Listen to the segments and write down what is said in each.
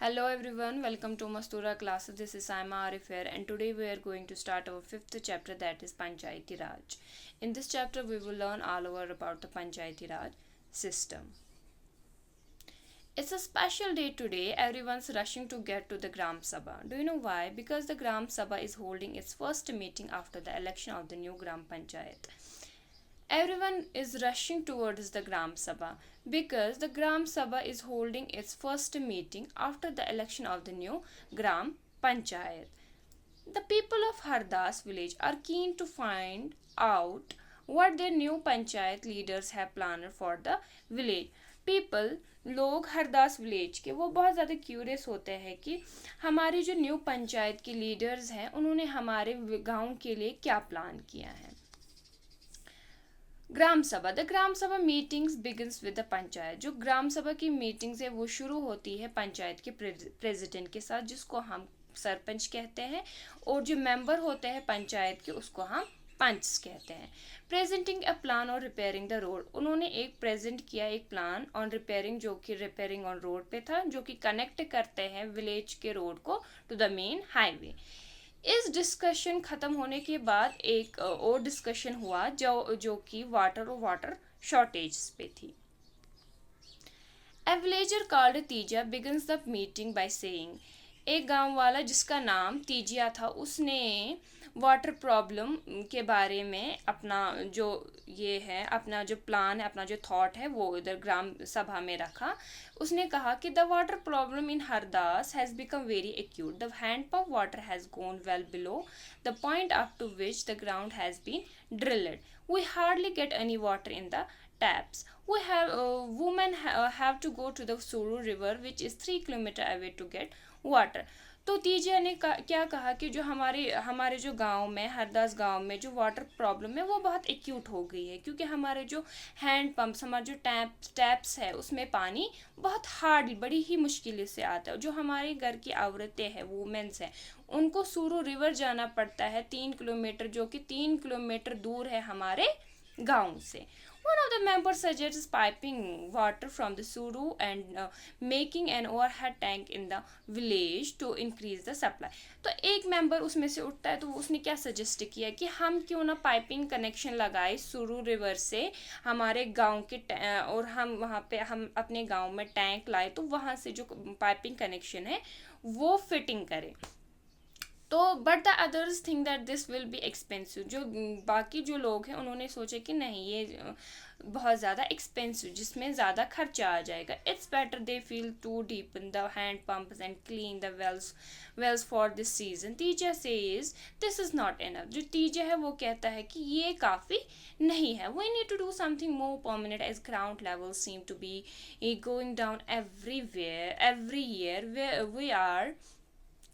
Hello everyone, welcome to Mastura classes. This is Saima Arif here, and today we are going to start our fifth chapter, that is Panchayati Raj. In this chapter we will learn all over about the Panchayati Raj system. It's a special day today. Everyone's rushing to get to the Gram Sabha. Do you know why? Because the Gram Sabha is holding its first meeting after the election of the new Gram Panchayat. Everyone is rushing towards the Gram Sabha because the Gram Sabha is holding its first meeting after the election of the new Gram Panchayat. The people of Hardas village are keen to find out what their new panchayat leaders have planned for the village. People लोग Hardas village के वो बहुत ज़्यादा curious होते हैं कि हमारी जो न्यू पंचायत के लीडर्स हैं उन्होंने हमारे गांव के लिए क्या प्लान किया है. ग्राम सभा. द ग्राम सभा meetings begins with the panchayat. जो ग्राम सभा की मीटिंग्स है वो शुरू होती है पंचायत के प्रेसिडेंट के साथ, जिसको हम सरपंच कहते हैं, और जो मेंबर होते हैं पंचायत के उसको हम पंच कहते हैं. प्रेजेंटिंग अ प्लान और रिपेयरिंग द रोड. उन्होंने एक प्रेजेंट किया एक प्लान ऑन रिपेयरिंग, जो कि रिपेयरिंग ऑन रोड पे था, जो कि कनेक्ट करते हैं विलेज के रोड को टू द मेन हाईवे. इस डिस्कशन ख़त्म होने के बाद एक और डिस्कशन हुआ जो कि वाटर और वाटर शॉर्टेज पे थी. ए villager called Teeja begins the meeting by saying. एक गांव वाला जिसका नाम तीजिया था, उसने वाटर प्रॉब्लम के बारे में अपना जो ये है, अपना जो प्लान है, अपना जो थॉट है वो इधर ग्राम सभा में रखा. उसने कहा कि the water problem in Hardas has become very acute. The hand pump water has gone well below the point up to which the ground has been drilled. We hardly get any water in the taps. Women have to go to the Suru river, which is 3 kilometers away to get water. तो तीजिया ने क्या कहा कि जो हमारे जो गांव में, हरदास गांव में जो वाटर प्रॉब्लम है वो बहुत एक्यूट हो गई है, क्योंकि हमारे जो हैंड पंप्स, हमारे जो टैप्स है उसमें पानी बहुत हार्ड, बड़ी ही मुश्किल से आता है. जो हमारे घर की औरतें हैं, वुमेन्स हैं, उनको सूरू रिवर जाना पड़ता है 3 किलोमीटर, जो कि 3 किलोमीटर दूर है हमारे गांव से. One of the members suggests piping water from the Suru and making an overhead tank in the village to increase the supply. तो एक मेंबर उसमें से उठता है, तो उसने क्या सजेस्ट किया कि हम क्यों ना पाइपिंग कनेक्शन लगाए सुरू रिवर से हमारे गांव के, और हम वहाँ पे हम अपने गांव में टैंक लाए, तो वहाँ से जो पाइपिंग कनेक्शन है वो फिटिंग करें. तो but the others think that this will be expensive. जो बाकी जो लोग हैं उन्होंने सोचा कि नहीं, ये बहुत ज़्यादा एक्सपेंसिव, जिसमें ज़्यादा खर्चा आ जाएगा. It's better they feel to deep in the hand pumps and clean the wells for this season. Teeja says this is not enough. जो तीजा है वो कहता है कि ये काफ़ी नहीं है. We need to do something more permanent as ground level seem to be going down every year.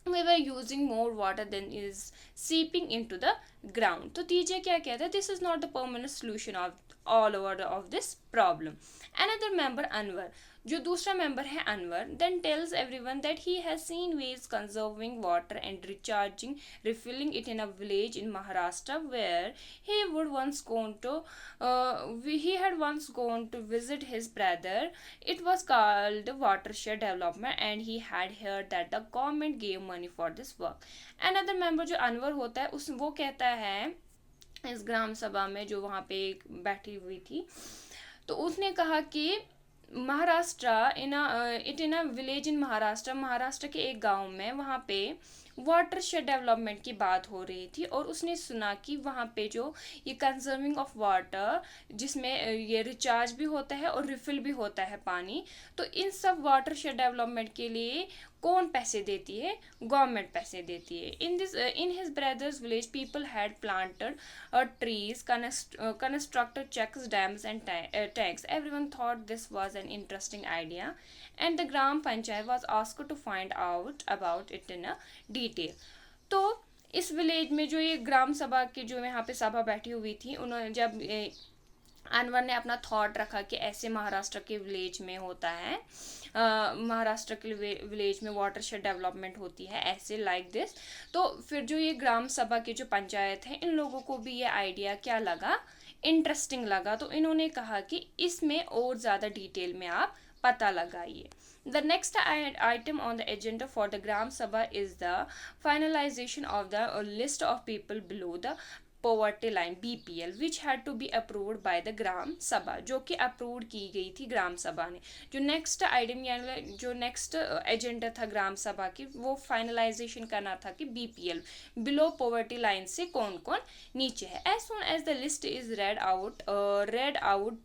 We were using more water than is seeping into the ground. तो तीजे क्या कहता है, this is not the permanent solution of all over of this problem. Another member, Anwar, जो दूसरा member है Anwar, then tells everyone that he has seen ways conserving water and refilling it in a village in Maharashtra where he had once gone to visit his brother. It was called watershed development and he had heard that the government gave money for this work. Another member जो अनवर होता है वो कहता है इस ग्राम सभा में, जो वहाँ पे बैठी हुई थी, तो उसने कहा कि महाराष्ट्र इन अ विलेज इन महाराष्ट्र के एक गांव में वहाँ पे वाटरशेड डेवलपमेंट की बात हो रही थी, और उसने सुना कि वहाँ पे जो ये कंजर्विंग ऑफ वाटर, जिसमें ये रिचार्ज भी होता है और रिफिल भी होता है पानी, तो इन सब वाटरशेड डेवलपमेंट के लिए कौन पैसे देती है? गवर्नमेंट पैसे देती है. In his brothers village people had planted trees, constructed checks, dams and tanks. Everyone thought this was an interesting idea and the Gram Panchayat was asked to find out about it in a detail. तो इस village में जो ये ग्राम सभा की जो यहाँ पे सभा बैठी हुई थी, उन्होंने जब अनवर ने अपना थॉट रखा कि ऐसे महाराष्ट्र के विलेज में होता है, महाराष्ट्र के विलेज में वाटरशेड डेवलपमेंट होती है ऐसे लाइक दिस. तो फिर जो ये ग्राम सभा की जो पंचायत है, इन लोगों को भी ये आइडिया क्या लगा, इंटरेस्टिंग लगा. तो इन्होंने कहा कि इसमें और ज़्यादा डिटेल में आप पता लगाइए। The next item on the agenda for the Gram Sabha is the finalization of the list of people below the poverty line BPL which had to be approved by the ग्राम सभा, जो कि approve की गई थी ग्राम सभा ने। जो next item यानी जो नेक्स्ट एजेंडा था ग्राम सभा की, वो फाइनलाइजेशन करना था कि BPL बिलो पॉवर्टी लाइन से कौन कौन नीचे है। As soon as the list is read out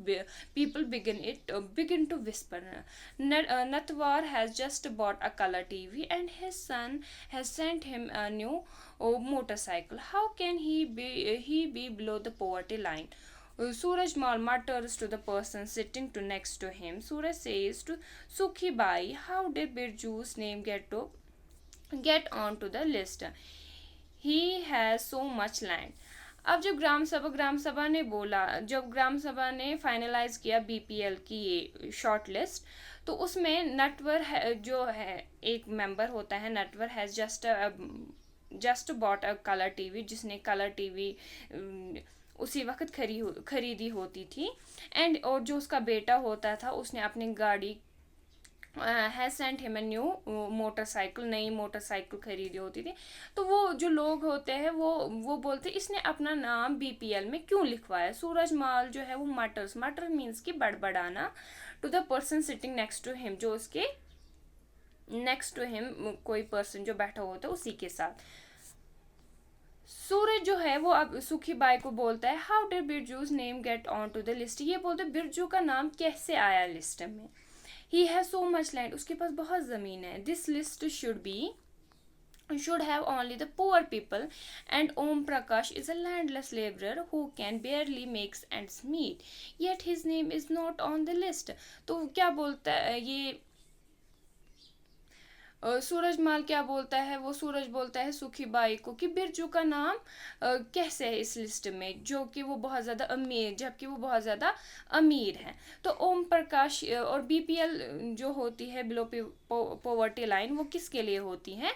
people begin to whisper. Natwar has just bought a color TV and his son has sent him a new motorcycle. How can he be below the poverty line? Suraj Mal mutters to the person sitting next to him. Suraj says to Sukhi Bai, how did Birju's name get onto the list? He has so much land. अब जब ग्राम सभा ने बोला, जब ग्राम सभा ने finalise किया BPL की ये शॉर्ट लिस्ट, तो उसमें नटवर जो है एक मेंबर होता है, Natwar has just bought a colour TV, जिसने कलर टीवी उसी वक्त खरीदी होती थी, एंड और जो उसका बेटा होता था उसने अपनी गाड़ी has sent him a new motorcycle, नई मोटरसाइकिल खरीदी होती थी। तो वो जो लोग होते हैं वो बोलते इसने अपना नाम BPL में क्यों लिखवाया। सूरज माल जो है वो मटर मीन्स की बड़बड़ाना, to the person sitting next to him, जो उसके नेक्स्ट टू हिम कोई पर्सन जो बैठा होता है उसी के साथ। सूरज जो है वो अब सुखी बाई को बोलता है how did Birju's name get on to the list. ये बोलते बिरजू का नाम कैसे आया लिस्ट में। He has so much land, उसके पास बहुत ज़मीन है। This list should have only the poor people and Om Prakash is a landless laborer who can barely makes ends meet, yet his name is not on the list। तो क्या बोलता है ये सूरज माल क्या बोलता है, वो सूरज बोलता है सुखी बाई को कि बिरजू का नाम कैसे है इस लिस्ट में, जो कि वो बहुत ज़्यादा अमीर, जबकि वो बहुत ज़्यादा अमीर है। तो ओम प्रकाश और BPL जो होती है बिलो पॉवर्टी लाइन, वो किसके लिए होती हैं,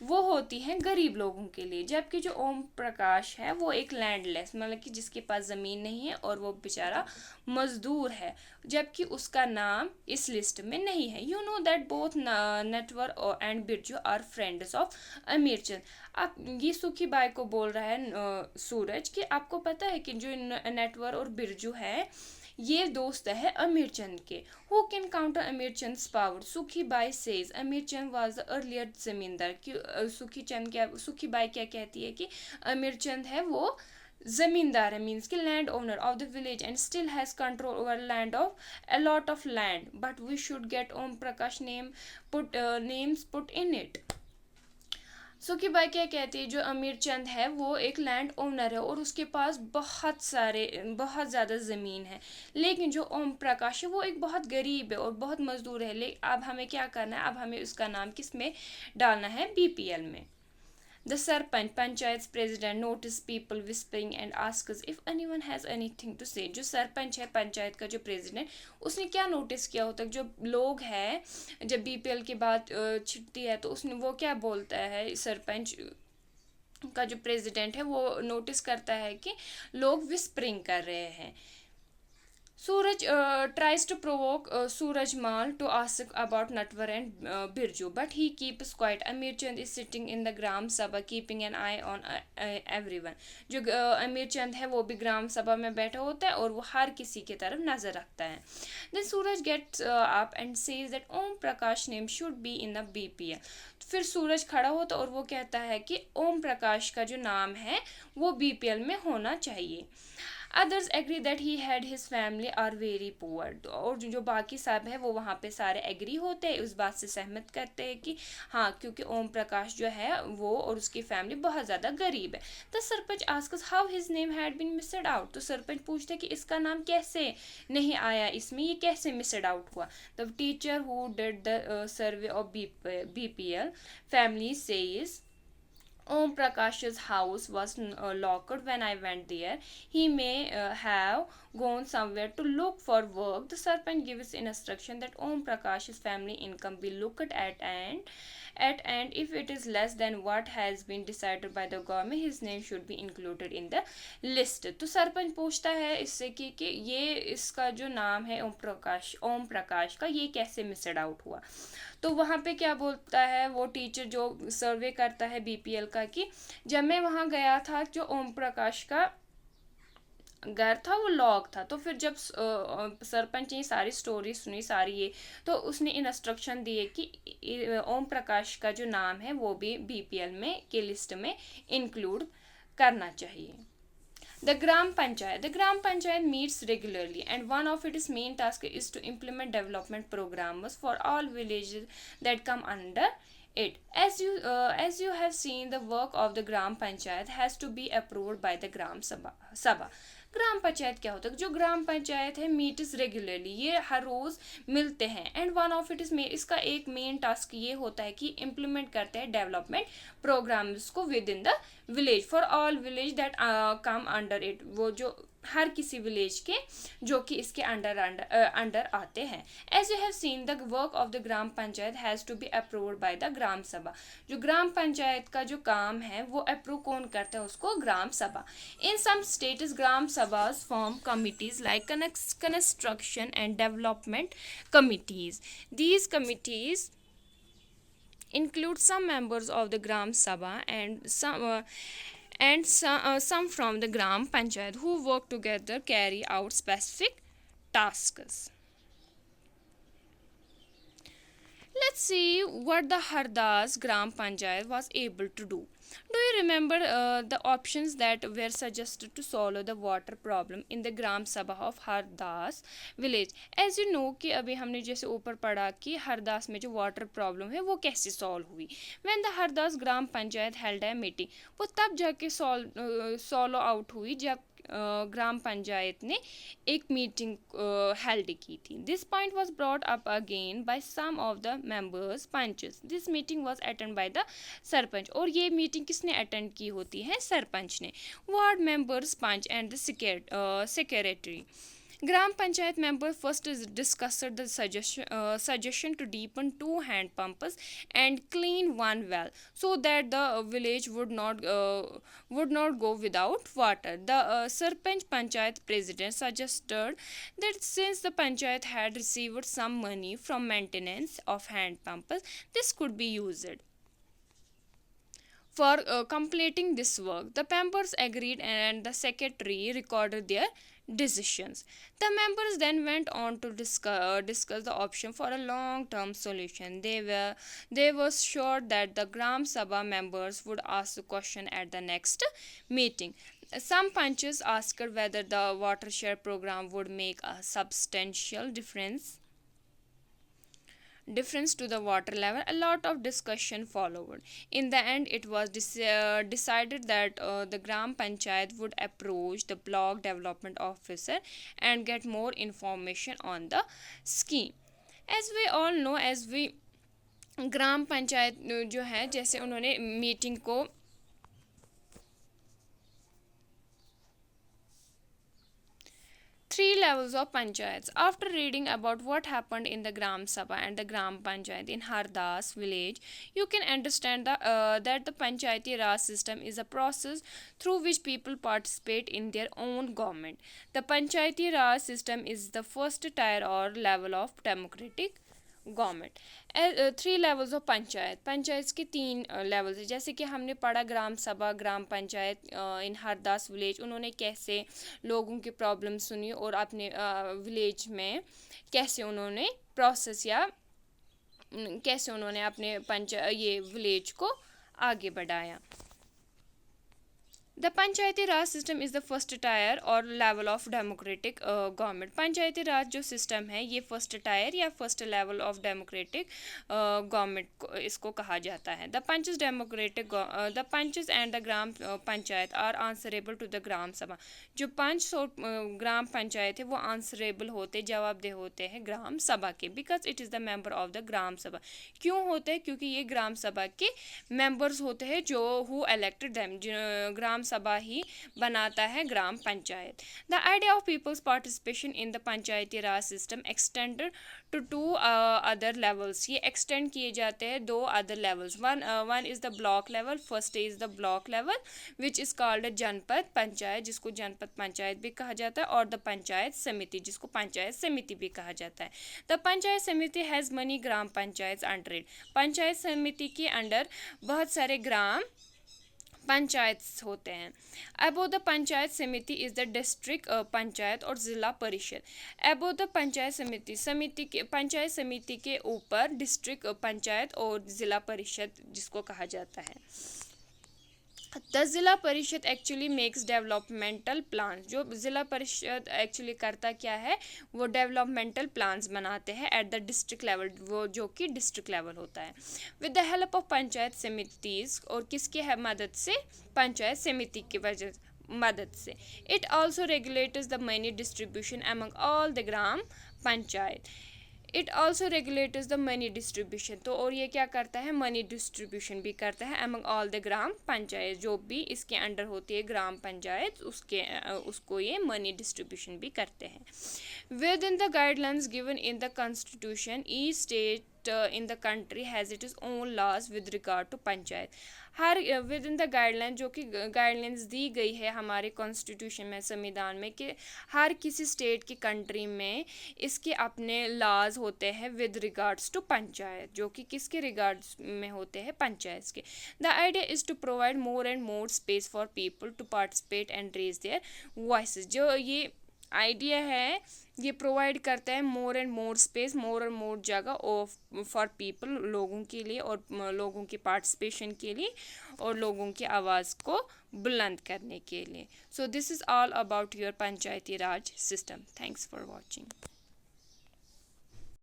वो होती हैं गरीब लोगों के लिए। जबकि जो ओम प्रकाश है वो एक लैंडलेस, मतलब कि जिसके पास ज़मीन नहीं है और वो बेचारा मजदूर है, जबकि उसका नाम इस लिस्ट में नहीं है। You know that both Natwar and Birju are friends of Amir Chand. अब ये सुखी बाई को बोल रहा है सूरज कि आपको पता है कि जो नटवर और बिरजू है ये दोस्त है अमीर चंद के। हु कैन काउंटर अमीर चंद पावर। सुखी बाई सेज अमीर चंद वाज द अर्लियर जमींदार। कि सुखी बाई क्या कहती है कि अमीर चंद है वो जमींदार है, मीन्स कि land owner of the village and still has control over land of a lot of land, but we should get Om Prakash names put in it. Sukhi Bai क्या कहती है, जो अमीर चंद है वो एक लैंड ओनर है और उसके पास बहुत ज़्यादा ज़मीन है, लेकिन जो ओम प्रकाश है वो एक बहुत गरीब है और बहुत मजदूर है। लेकिन अब हमें क्या करना है, अब हमें उसका नाम किस में डालना है, BPL में। The Sarpanch, Panchayat's president, noticed people whispering and asks if anyone has anything to say। जो सरपंच है पंचायत का जो प्रेसिडेंट, उसने क्या नोटिस किया होता है, जो लोग हैं जब BPL की बात छिड़ती है तो उसने वो क्या बोलता है, सरपंच का जो प्रेसिडेंट है वो नोटिस करता है कि लोग विस्परिंग कर रहे हैं। Suraj tries to provoke Suraj Mal to ask about Natwar and Birju, but he keeps quiet. Amir Chand is sitting in the Gram Sabha, keeping an eye on everyone. जो अमीर चंद है वो भी ग्राम सभा में बैठा होता है और वो हर किसी की तरफ नजर रखता है। Then Suraj gets up and says that Om Prakash name should be in the BPL। फिर सूरज खड़ा होता और वो कहता है कि ओम प्रकाश का जो नाम है वो BPL में होना चाहिए। Others agree that he had his family are very poor। और जो बाकी सब है वो वहाँ पे सारे एग्री होते हैं, उस बात से सहमत करते हैं कि हाँ, क्योंकि ओम प्रकाश जो है वो और उसकी फैमिली बहुत ज़्यादा गरीब है। तो sarpanch asks how his name had been missed out. तो सरपंच पूछते कि इसका नाम कैसे नहीं आया इसमें, ये कैसे मिस्ड आउट हुआ। The teacher who did the survey of BPL family says Om Prakash's house was locked when I went there. He may have gone somewhere to look for work. The Sarpanch gives instruction that Om Prakash's family income be looked at, and if it is less than what has been decided by the government, his name should be included in the list. तो सरपंच पूछता है इससे कि ये इसका जो नाम है ओम प्रकाश का, ये कैसे मिसड आउट हुआ। तो वहाँ पे क्या बोलता है वो टीचर जो सर्वे करता है बीपीएल का, कि जब मैं वहाँ गया था जो ओम प्रकाश का घर था वो लॉक था। तो फिर जब सरपंच ने सारी स्टोरी सुनी सारी ये, तो उसने इंस्ट्रक्शन दिए कि ओम प्रकाश का जो नाम है वो भी बीपीएल में के लिस्ट में इंक्लूड करना चाहिए। The Gram Panchayat. The Gram Panchayat meets regularly, and one of its main tasks is to implement development programs for all villages that come under it. As you have seen, the work of the Gram Panchayat has to be approved by the Gram Sabha. ग्राम पंचायत क्या होता है? जो ग्राम पंचायत है meets regularly, ये हर रोज मिलते हैं, and one of it is इसका एक मेन टास्क ये होता है कि इम्प्लीमेंट करते हैं डेवलपमेंट प्रोग्राम्स को with in the village for all village that come under it, वो जो हर किसी विलेज के जो कि इसके अंडर आते हैं। As you have seen the work of the gram panchayat has to be approved by the gram sabha. जो ग्राम पंचायत का जो काम है वो अप्रूव कौन करता है? उसको gram sabha. In some states gram sabhas form committees like construction and development committees. These committees include some members of the Gram Sabha and some from the Gram Panchayat who work together carry out specific tasks. Let's see what the Hardas Gram Panchayat was able to do. Do you remember the options that were suggested to solve the water problem in the Gram Sabha of Hardas village? As you know कि अभी हमने जैसे ऊपर पढ़ा कि हरदास में जो water problem है वो कैसे सॉल्व हुई। When the Hardas gram panchayat held a meeting, वो तब जाके सॉल्व आउट हुई जब ग्राम पंचायत ने एक मीटिंग हेल्ड की थी। This point was brought up again by some of the members panches. This meeting was attend by the sarpanch, और ये मीटिंग किसने अटेंड की होती है? सरपंच ने। Ward members, panch and the secretary. Gram Panchayat member first discussed the suggestion to deepen 2 hand pumps and clean one well so that the village would not go without water. The Sarpanch Panchayat president suggested that since the Panchayat had received some money from maintenance of hand pumps, this could be used for completing this work. The members agreed and the secretary recorded their decisions. The members then went on to discuss the option for a long-term solution. They were sure that the Gram Sabha members would ask the question at the next meeting. Some punches asked whether the watershed program would make a substantial difference to the water level. A lot of discussion followed. In the end, it was decided that the Gram Panchayat would approach the block development officer and get more information on the scheme. As we all know, ग्राम पंचायत जो है जैसे उन्होंने meeting को Three levels of panchayats. After reading about what happened in the Gram Sabha and the Gram Panchayat in Hardas village, you can understand that the Panchayati Raj system is a process through which people participate in their own government. The Panchayati Raj system is the first tier or level of democratic government. 3 levels of panchayat के 3 levels है। जैसे कि हमने पढ़ा ग्राम सभा, ग्राम पंचायत इन Hardas village, उन्होंने कैसे लोगों की प्रॉब्लम सुनी और अपने विलेज में कैसे उन्होंने प्रोसेस या कैसे उन्होंने अपने ये विलेज को आगे बढ़ाया। The Panchayati Raj system is the first tier और level of democratic government. पंचायती राज जो सिस्टम है ये फर्स्ट टायर या first level of democratic government इसको कहा जाता है. The panches and the gram panchayat are answerable to the gram sabha. जो पंच और ग्राम पंचायत है वो आंसरेबल होते जवाबदेह होते हैं ग्राम सभा के, because it is the member of the gram sabha. क्यों होते हैं? क्योंकि ये ग्राम सभा के मेंबर्स होते हैं जो हु इलेक्टेड देम. ग्राम सभा ही बनाता है gram panchayat. The idea of people's participation in the panchayati raj system extended to to other levels. ये एक्सटेंड किए जाते हैं दो other levels. One is the block level. First is the block level which is called Janpad panchayat, जिसको जनपद पंचायत भी कहा जाता है, और द पंचायत समिति, जिसको पंचायत समिति भी कहा जाता है. द पंचायत समिति has money gram panchayat under it. Panchayat समिति के अंडर बहुत सारे ग्राम पंचायत होते हैं. अबो द पंचायत समिति इज़ द डिस्ट्रिक्ट पंचायत और ज़िला परिषद. अबो द पंचायत समिति के ऊपर डिस्ट्रिक्ट पंचायत और ज़िला परिषद जिसको कहा जाता है. द ज़िला परिषद एक्चुअली मेक्स डेवलपमेंटल प्लान. जो ज़िला परिषद एक्चुअली करता क्या है, वो डेवलपमेंटल प्लान्स बनाते हैं एट द डिस्ट्रिक्ट लेवल, वो जो कि डिस्ट्रिक्ट लेवल होता है. With the help of panchayat samitis, और किसकी है मदद से? पंचायत समिति की वजह मदद से. It also regulates the money distribution among all the gram panchayat. It also regulates the money distribution. तो और ये क्या करता है? मनी डिस्ट्रीब्यूशन भी करता है among all the gram panchayat. जो भी इसके अंडर होती है ग्राम पंचायत उसको ये मनी डिस्ट्रीब्यूशन भी करते हैं. With in the guidelines given in the constitution each state in the country has its own laws with regard to panchayat. Her with in the guideline, जो कि गाइडलाइंस दी गई है हमारे कॉन्स्टिट्यूशन में, संविधान में, कि हर किसी स्टेट की कंट्री में इसके अपने लॉज होते हैं विद रिगार्ड्स टू पंचायत, जो कि किसके रिगार्ड्स में होते हैं? पंचायत के. The idea is to provide more and more space for people to participate and raise their voices. जो ये आइडिया है ये प्रोवाइड करता है more and more space, more and more जगह फॉर पीपल, लोगों के लिए, और लोगों की पार्टिसिपेशन के लिए, और लोगों की आवाज़ को बुलंद करने के लिए. So this is all about your Panchayati raj system. Thanks for watching.